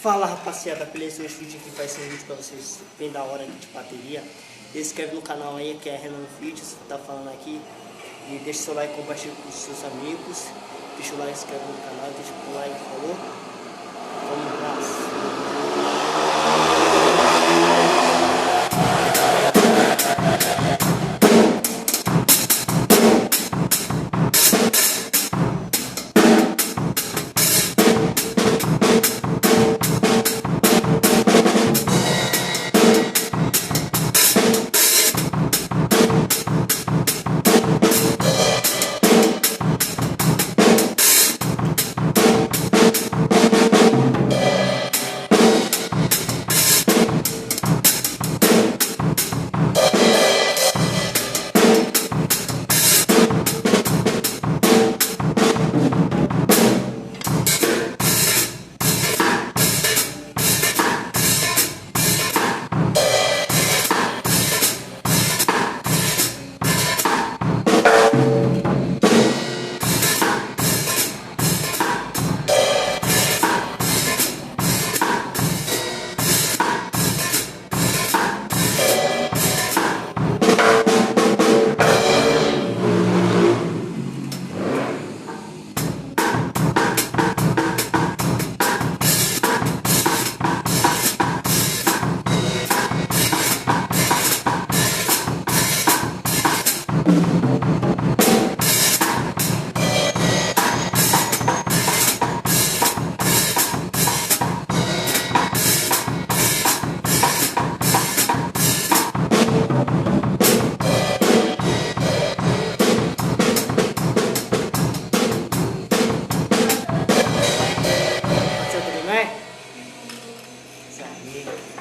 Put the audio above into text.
Fala rapaziada, beleza? Esse vídeo aqui vai ser um vídeo pra vocês bem da hora de bateria. Se inscreve no canal aí, que é Renan Vídeos, tá falando aqui. E deixa seu like, compartilha com os seus amigos. Deixa o like, se inscreve no canal, deixa o like, falou? Vamos lá. Isso aí.